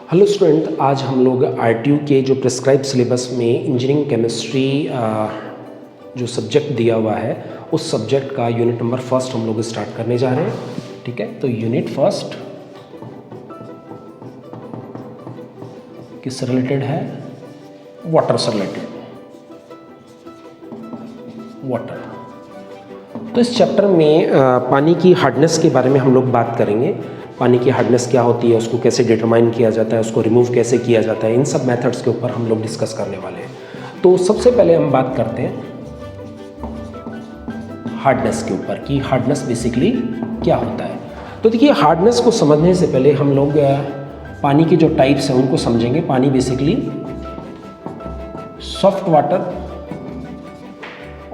Hello student, आज हम लोग आरटीयू के जो प्रिस्क्राइब सिलेबस में इंजीनियरिंग केमिस्ट्री जो सब्जेक्ट दिया हुआ है उस सब्जेक्ट का यूनिट नंबर फर्स्ट हम लोग स्टार्ट करने जा रहे हैं। ठीक है, तो यूनिट फर्स्ट किससे रिलेटेड है? वाटर से रिलेटेड। वाटर, तो इस चैप्टर में पानी की हार्डनेस के बारे में हम लोग बात करेंगे। पानी की हार्डनेस क्या होती है, उसको कैसे डिटरमाइन किया जाता है, उसको रिमूव कैसे किया जाता है, इन सब मेथड्स के ऊपर हम लोग डिस्कस करने वाले हैं। तो सबसे पहले हम बात करते हैं हार्डनेस के ऊपर कि हार्डनेस बेसिकली क्या होता है। तो देखिए, हार्डनेस को समझने से पहले हम लोग पानी के जो टाइप्स हैं उनको समझेंगे। पानी बेसिकली सॉफ्ट वाटर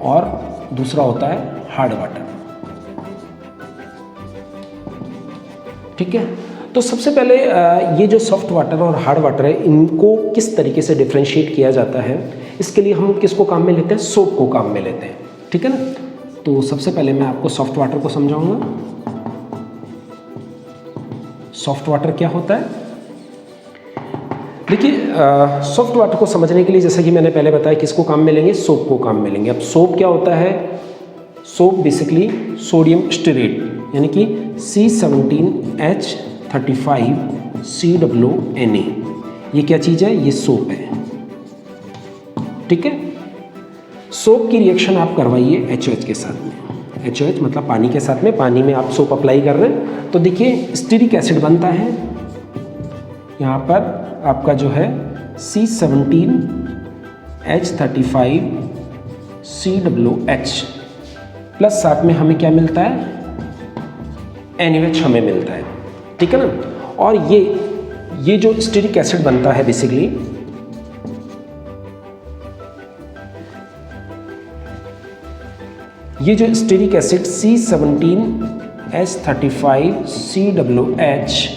और दूसरा होता है हार्ड वाटर। ठीक है, तो सबसे पहले ये जो सॉफ्ट वाटर और हार्ड वाटर है इनको किस तरीके से डिफरेंशिएट किया जाता है, इसके लिए हम किसको काम में लेते हैं? सोप को काम में लेते हैं। ठीक है ना, तो सबसे पहले मैं आपको सॉफ्ट वाटर को समझाऊंगा। सॉफ्ट वाटर क्या होता है? देखिए, सॉफ्ट वाटर को समझने के लिए जैसा कि मैंने पहले बताया किसको काम में लेंगे? सोप को काम में लेंगे। अब सोप क्या होता है? सोप बेसिकली सोडियम स्टीरेट यानी कि C17H35COONA, ये क्या चीज़ है? ये सोप है। ठीक है, सोप की रिएक्शन आप करवाइए HOH के साथ में। HOH मतलब पानी के साथ में, पानी में आप सोप अप्लाई कर रहे हैं तो देखिए स्टीरिक एसिड बनता है। यहाँ पर आपका जो है C17H35COOH प्लस साथ में हमें क्या मिलता है? NaOH हमें मिलता है। ठीक है ना, और ये जो स्टीरिक एसिड बनता है बेसिकली ये जो स्टीरिक एसिड C17H35COOH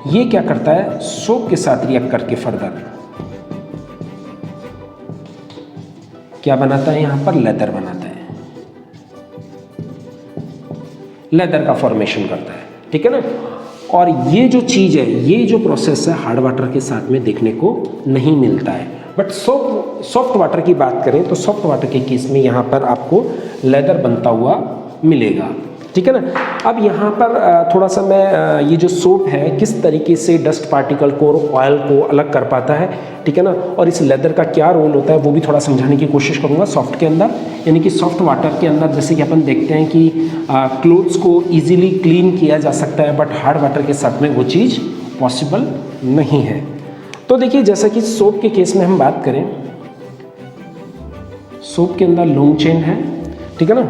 ये क्या करता है? सोप के साथ रिएक्ट करके फर्दर क्या बनाता है? यहां पर लेदर बनाता है, लेदर का फॉर्मेशन करता है। ठीक है ना, और ये जो चीज़ है, ये जो प्रोसेस है हार्ड वाटर के साथ में देखने को नहीं मिलता है। बट सॉफ्ट वाटर की बात करें तो सॉफ्ट वाटर के केस में यहाँ पर आपको लेदर बनता हुआ मिलेगा। ठीक है ना, अब यहाँ पर थोड़ा सा मैं ये जो सोप है किस तरीके से डस्ट पार्टिकल को और ऑयल को अलग कर पाता है, ठीक है ना, और इस लेदर का क्या रोल होता है वो भी थोड़ा समझाने की कोशिश करूँगा सॉफ्ट के अंदर। यानी कि सॉफ्ट वाटर के अंदर जैसे कि अपन देखते हैं कि क्लोथ्स को ईजिली क्लीन किया जा सकता है, बट हार्ड वाटर के साथ में वो चीज़ पॉसिबल नहीं है। तो देखिए, जैसा कि सोप के केस में हम बात करें, सोप के अंदर लॉन्ग चेन है। ठीक है ना,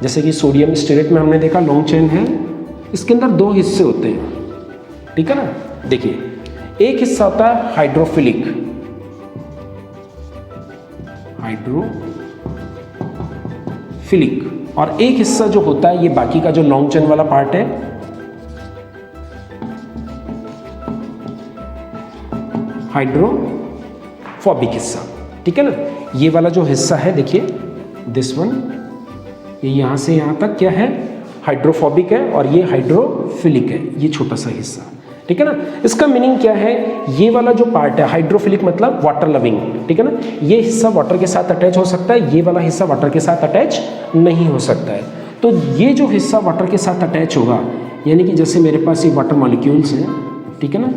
जैसे कि सोडियम स्टीरेट में हमने देखा लॉन्ग चेन है। इसके अंदर दो हिस्से होते हैं। ठीक है ना, देखिए एक हिस्सा होता है हाइड्रोफिलिक, और एक हिस्सा जो होता है ये बाकी का जो लॉन्ग चेन वाला पार्ट है हाइड्रोफोबिक हिस्सा। ठीक है ना, ये वाला जो हिस्सा है देखिए दिस वन, ये यहाँ से यहाँ तक क्या है? हाइड्रोफोबिक है, और ये हाइड्रोफिलिक है, ये छोटा सा हिस्सा। ठीक है ना, इसका मीनिंग क्या है? ये वाला जो पार्ट है हाइड्रोफिलिक मतलब वाटर लविंग। ठीक है ना, ये हिस्सा वाटर के साथ अटैच हो सकता है, ये वाला हिस्सा वाटर के साथ अटैच नहीं हो सकता है। तो ये जो हिस्सा वाटर के साथ अटैच होगा, यानी कि जैसे मेरे पास ये वाटर मॉलिक्यूल्स हैं, ठीक है ना,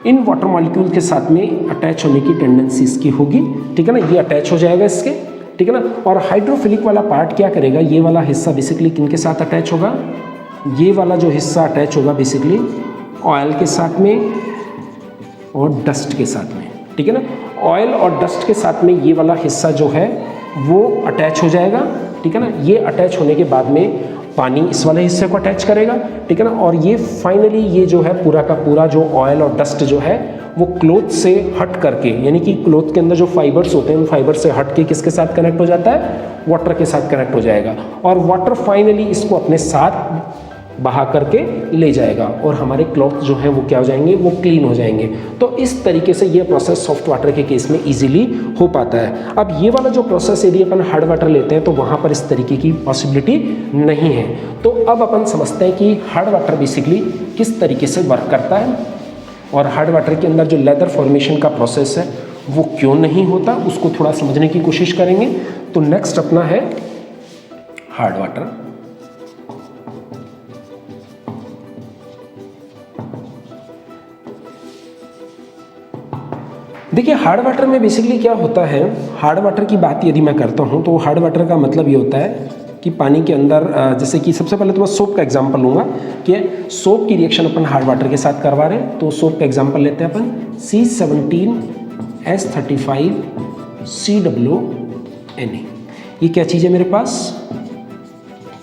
इन वाटर मॉलिक्यूल के साथ में अटैच होने की टेंडेंसी इसकी होगी। ठीक है ना, ये अटैच हो जाएगा इसके। ठीक है ना, और हाइड्रोफिलिक वाला पार्ट क्या करेगा? ये वाला हिस्सा बेसिकली किनके साथ अटैच होगा? ये वाला जो हिस्सा अटैच होगा बेसिकली ऑयल के साथ में और डस्ट के साथ में। ठीक है ना, ऑयल और डस्ट के साथ में ये वाला हिस्सा जो है वो अटैच हो जाएगा। ठीक है ना, ये अटैच होने के बाद में पानी इस वाले हिस्से को अटैच करेगा। ठीक है ना, और ये फाइनली ये जो है पूरा का पूरा जो ऑयल और डस्ट जो है वो क्लोथ से हट करके, यानी कि क्लोथ के अंदर जो फाइबर्स होते हैं उन फाइबर से हट के किसके साथ कनेक्ट हो जाता है? वाटर के साथ कनेक्ट हो जाएगा, और वाटर फाइनली इसको अपने साथ बहा करके ले जाएगा और हमारे क्लॉथ जो है वो क्या हो जाएंगे? वो क्लीन हो जाएंगे। तो इस तरीके से ये प्रोसेस सॉफ्ट वाटर के केस में इजीली हो पाता है। अब ये वाला जो प्रोसेस यदि अपन हार्ड वाटर लेते हैं तो वहाँ पर इस तरीके की पॉसिबिलिटी नहीं है। तो अब अपन समझते हैं कि हार्ड वाटर बेसिकली किस तरीके से वर्क करता है और हार्ड वाटर के अंदर जो लेदर फॉर्मेशन का प्रोसेस है वो क्यों नहीं होता, उसको थोड़ा समझने की कोशिश करेंगे। तो नेक्स्ट अपना है हार्ड वाटर। देखिए हार्ड वाटर में बेसिकली क्या होता है, हार्ड वाटर की बात यदि मैं करता हूँ तो हार्ड वाटर का मतलब ये होता है कि पानी के अंदर जैसे कि सबसे पहले तो मैं सोप का एग्जांपल लूँगा कि सोप की रिएक्शन अपन हार्ड वाटर के साथ करवा रहे हैं। तो सोप का एग्जांपल लेते हैं अपन C17H35COONA। ये क्या चीज़ है मेरे पास,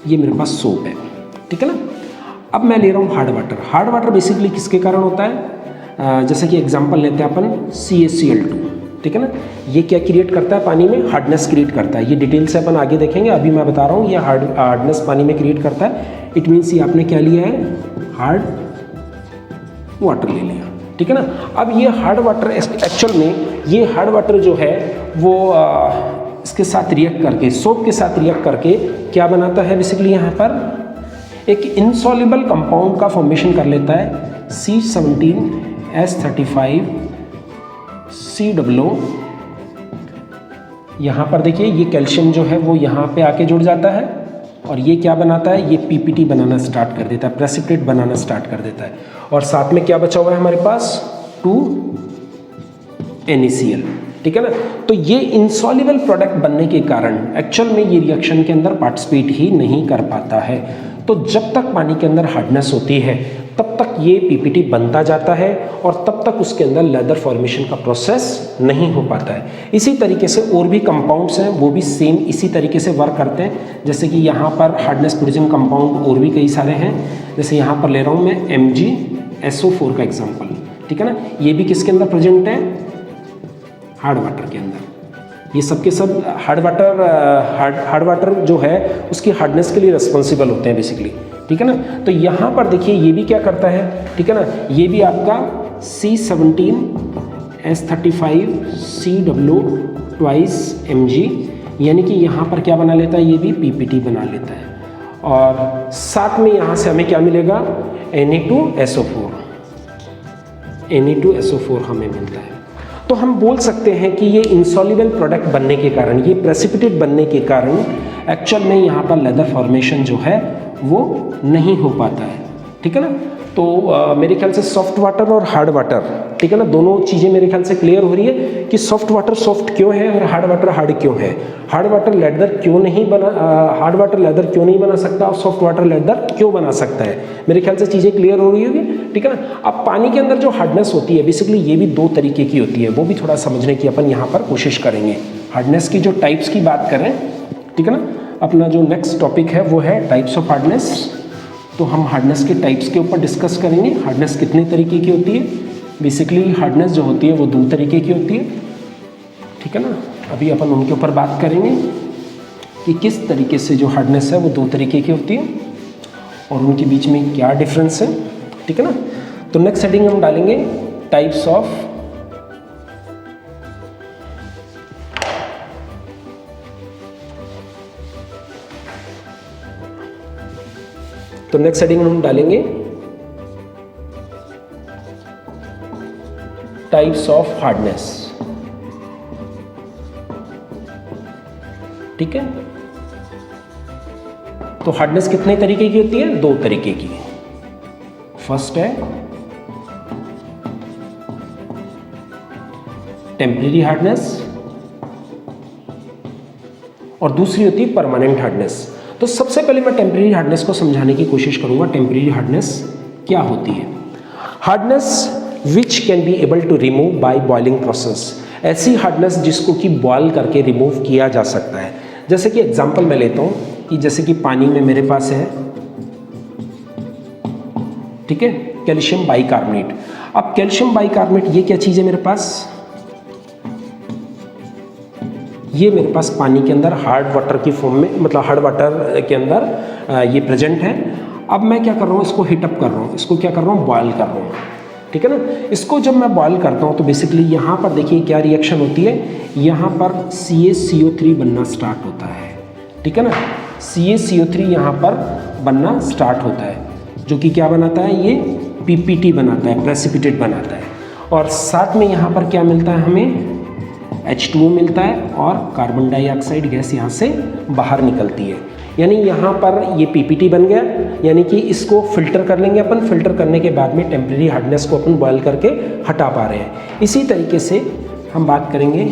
ये मेरे पास सोप है, ठीक है ना। अब मैं ले रहा हूँ hard water. Hard water basically किसके कारण होता है, जैसे कि एग्जांपल लेते हैं अपन CaCl2, ठीक है ना। ये क्या क्रिएट करता है पानी में, हार्डनेस क्रिएट करता है। ये डिटेल से अपन आगे देखेंगे, अभी मैं बता रहा हूँ ये हार्डनेस पानी में क्रिएट करता है। इट मीन्स ये आपने क्या लिया है, हार्ड वाटर ले लिया, ठीक है ना। अब ये हार्ड वाटर एक्चुअल में ये हार्ड वाटर जो है वो इसके साथ रिएक्ट करके, सोप के साथ रिएक्ट करके क्या बनाता है, बेसिकली यहाँ पर एक इनसॉल्युबल कंपाउंड का फॉर्मेशन कर लेता है C17H35COO। यहाँ पर देखिए ये कैल्शियम जो है वो यहाँ पे आके जुड़ जाता है और ये क्या बनाता है, ये PPT बनाना स्टार्ट कर देता है, प्रेसिपिटेट बनाना स्टार्ट कर देता है। और साथ में क्या बचा हुआ है हमारे पास, 2NaCl, ठीक है ना। तो ये इनसॉल्युबल प्रोडक्ट बनने के कारण एक्चुअल में ये रिएक्शन के अंदर पार्टिसिपेट ही नहीं कर पाता है। तो जब तक पानी के अंदर हार्डनेस होती है तब तक ये PPT बनता जाता है और तब तक उसके अंदर लेदर फॉर्मेशन का प्रोसेस नहीं हो पाता है। इसी तरीके से और भी कंपाउंड्स हैं वो भी सेम इसी तरीके से वर्क करते हैं। जैसे कि यहाँ पर हार्डनेस प्रोड्यूसिंग कंपाउंड और भी कई सारे हैं, जैसे यहाँ पर ले रहा हूँ मैं MgSO4 का एग्जाम्पल, ठीक है ना। ये भी किसके अंदर प्रेजेंट है, हार्ड वाटर के अंदर। ये सब के सब हार्ड वाटर जो है उसकी हार्डनेस के लिए रिस्पॉन्सिबल होते हैं बेसिकली, ठीक है ना। तो यहाँ पर देखिए ये भी क्या करता है, ठीक है ना, ये भी आपका C17H35COO2Mg, यानी कि यहाँ पर क्या बना लेता है, ये भी PPT बना लेता है। और साथ में यहाँ से हमें क्या मिलेगा, Na2SO4 हमें मिलता है। तो हम बोल सकते हैं कि ये इनसॉल्युबल प्रोडक्ट बनने के कारण, ये प्रेसिपिटेट बनने के कारण एक्चुअल में यहाँ पर लेदर फॉर्मेशन जो है वो नहीं हो पाता है, ठीक है ना। तो मेरे ख्याल से सॉफ्ट वाटर और हार्ड वाटर, ठीक है ना, दोनों चीज़ें मेरे ख्याल से क्लियर हो रही है कि सॉफ्ट वाटर सॉफ्ट क्यों है और हार्ड वाटर हार्ड क्यों है। हार्ड वाटर लेदर क्यों नहीं बना सकता और सॉफ्ट वाटर लेदर क्यों बना सकता है। मेरे ख्याल से चीज़ें क्लियर हो रही होगी, ठीक है ना। अब पानी के अंदर जो हार्डनेस होती है बेसिकली ये भी दो तरीके की होती है, वो भी थोड़ा समझने की अपन यहाँ पर कोशिश करेंगे। हार्डनेस की जो टाइप्स की बात करें, ठीक है ना, अपना जो नेक्स्ट टॉपिक है वो है टाइप्स ऑफ हार्डनेस। तो हम हार्डनेस के टाइप्स के ऊपर डिस्कस करेंगे। हार्डनेस कितने तरीके की होती है, बेसिकली हार्डनेस जो होती है वो दो तरीके की होती है, ठीक है ना। अभी अपन उनके ऊपर बात करेंगे कि किस तरीके से जो हार्डनेस है वो दो तरीके की होती है और उनके बीच में क्या डिफरेंस है, ठीक है ना। तो नेक्स्ट हेडिंग हम डालेंगे टाइप्स ऑफ नेक्स्ट हेडिंग हम डालेंगे टाइप्स ऑफ हार्डनेस, ठीक है। तो हार्डनेस कितने तरीके की होती है, दो तरीके की। फर्स्ट है टेम्परेरी हार्डनेस और दूसरी होती है परमानेंट हार्डनेस। तो सबसे पहले मैं टेम्परेरी हार्डनेस को समझाने की कोशिश करूंगा। टेम्परेरी हार्डनेस क्या होती है, hardness which can be able to remove by boiling process, ऐसी हार्डनेस जिसको कि बॉयल करके रिमूव किया जा सकता है। जैसे कि एग्जांपल मैं लेता हूं कि जैसे कि पानी में मेरे पास है, ठीक है, कैल्शियम बाइकार्बोनेट। अब कैल्शियम बाइकार्बोनेट ये क्या चीज़ है मेरे पास, ये मेरे पास पानी के अंदर हार्ड वाटर की फॉर्म में, मतलब हार्ड वाटर के अंदर ये प्रेजेंट है। अब मैं क्या कर रहा हूँ, इसको हीटअप कर रहा हूँ, इसको क्या कर रहा हूँ, बॉयल कर रहा हूँ, ठीक है ना। इसको जब मैं बॉयल करता हूँ तो बेसिकली यहाँ पर देखिए क्या रिएक्शन होती है, यहाँ पर CaCO3 बनना स्टार्ट होता है, ठीक है ना। CaCO3 यहाँ पर बनना स्टार्ट होता है जो कि क्या बनाता है, ये PPT बनाता है, प्रेसिपिटेट बनाता है। और साथ में यहाँ पर क्या मिलता है हमें, H2O मिलता है और कार्बन डाइऑक्साइड गैस यहाँ से बाहर निकलती है। यानी यहाँ पर ये PPT बन गया, यानी कि इसको फिल्टर कर लेंगे अपन। फिल्टर करने के बाद में टेम्परेरी हार्डनेस को अपन बॉयल करके हटा पा रहे हैं। इसी तरीके से हम बात करेंगे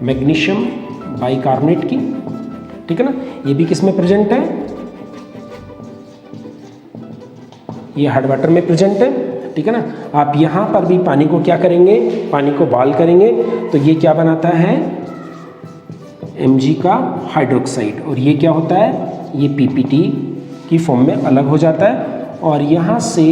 मैग्नीशियम बाइकार्बोनेट की, ठीक है ना। ये भी किस में प्रेजेंट है, ये हार्ड वाटर में प्रेजेंट है, ठीक है ना। आप यहाँ पर भी पानी को क्या करेंगे, पानी को बॉयल करेंगे तो ये क्या बनाता है, Mg का हाइड्रोक्साइड, और ये क्या होता है, ये PPT की फॉर्म में अलग हो जाता है और यहाँ से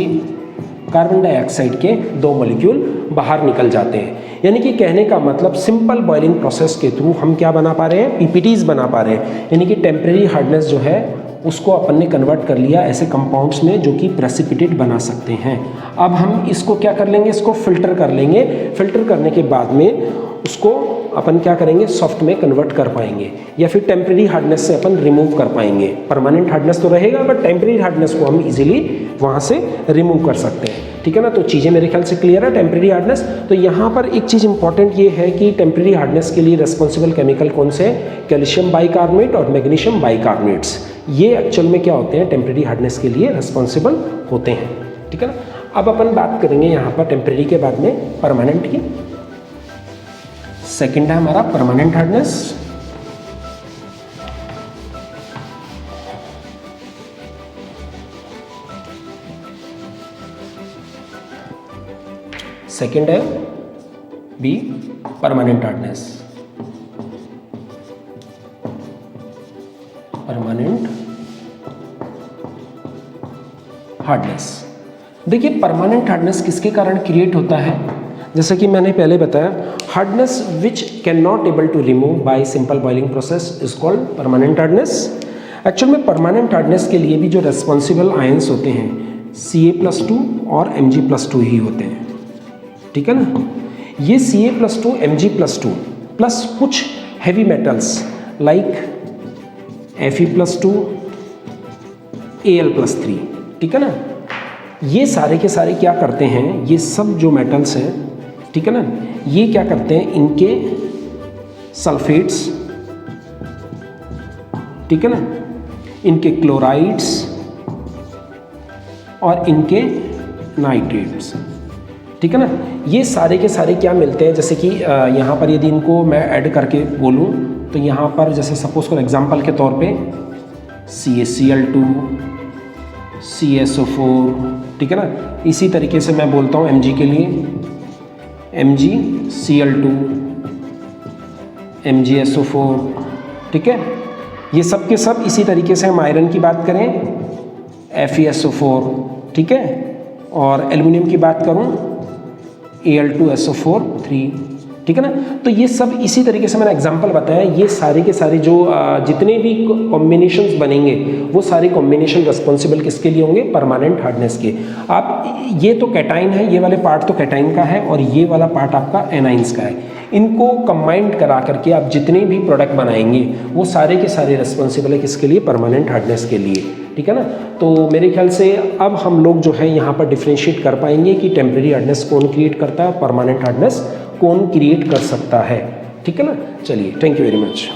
कार्बन डाइऑक्साइड के 2 मॉलिक्यूल बाहर निकल जाते हैं। यानी कि कहने का मतलब सिंपल बॉइलिंग प्रोसेस के थ्रू हम क्या बना पा रहे हैं, PPTs बना पा रहे हैं। यानी कि टेम्परेरी हार्डनेस जो है उसको अपन ने कन्वर्ट कर लिया ऐसे कंपाउंड्स में जो कि प्रेसिपिटेट बना सकते हैं। अब हम इसको क्या कर लेंगे, इसको फिल्टर कर लेंगे। फिल्टर करने के बाद में उसको अपन क्या करेंगे, सॉफ्ट में कन्वर्ट कर पाएंगे, या फिर टेम्परेरी हार्डनेस से अपन रिमूव कर पाएंगे। परमानेंट हार्डनेस तो रहेगा बट टेम्परेरी हार्डनेस को हम इजीली वहाँ से रिमूव कर सकते हैं, ठीक है ना। तो चीज़ें मेरे ख्याल से क्लियर है। टेम्परेरी हार्डनेस, तो यहाँ पर एक चीज़ इंपॉर्टेंट ये है कि टेम्परेरी हार्डनेस के लिए रेस्पॉन्सिबल केमिकल कौन से हैं, कैल्शियम बाइकार्बोनेट और मैग्नीशियम बाइकार्बोनेट्स। ये एक्चुअल में क्या होते हैं, टेम्परेरी हार्डनेस के लिए रेस्पॉन्सिबल होते हैं, ठीक है ना। अब अपन बात करेंगे यहाँ पर टेम्परेरी के बाद में परमानेंट की। सेकंड है हमारा परमानेंट हार्डनेस। सेकंड है be permanent hardness. Permanent hardness, देखिए परमानेंट हार्डनेस किसके कारण क्रिएट होता है, जैसे कि मैंने पहले बताया, hardness which can not able to remove by simple boiling process is called permanent hardness. Actual में परमानेंट हार्डनेस के लिए भी जो रेस्पॉन्सिबल आयंस होते हैं Ca+2 और Mg+2 ही होते हैं, ठीक है ना। ये Ca+2 Mg+2 प्लस कुछ heavy metals like Fe+2 Al+3, ठीक है ना। ये सारे के सारे क्या करते हैं, ये सब जो मेटल्स हैं, ठीक है ना, ये क्या करते हैं, इनके सल्फेट्स, ठीक है ना, इनके क्लोराइड्स और इनके नाइट्रेट्स, ठीक है ना, ये सारे के सारे क्या मिलते हैं। जैसे कि यहाँ पर यदि इनको मैं ऐड करके बोलूँ तो यहाँ पर जैसे सपोज फॉर एग्जांपल के तौर पे CaCl2 CaSO4, ठीक है ना। इसी तरीके से मैं बोलता हूँ Mg के लिए MgCl2 MgSO4, ठीक है। ये सब के सब इसी तरीके से हम आयरन की बात करें FeSO4, ठीक है, और एल्युमिनियम की बात करूं Al2SO4 3, ठीक है ना। तो ये सब इसी तरीके से मैंने एग्जांपल बताया। ये सारे के सारे जो जितने भी कॉम्बिनेशंस बनेंगे वो सारे कॉम्बिनेशन रिस्पॉन्सिबल किसके लिए होंगे, परमानेंट हार्डनेस के। आप ये तो कैटाइन है, ये वाले पार्ट तो कैटाइन का है और ये वाला पार्ट आपका एनाइंस का है। इनको कंबाइंड करा करके आप जितने भी प्रोडक्ट बनाएंगे वो सारे के सारे रिस्पॉन्सिबल है किसके लिए, परमानेंट हार्डनेस के लिए, ठीक है ना। तो मेरे ख्याल से अब हम लोग जो है यहाँ पर डिफ्रेंशिएट कर पाएंगे कि टेम्परेरी हार्डनेस कौन क्रिएट करता है, परमानेंट हार्डनेस कौन क्रिएट कर सकता है, ठीक है ना। चलिए, थैंक यू वेरी मच।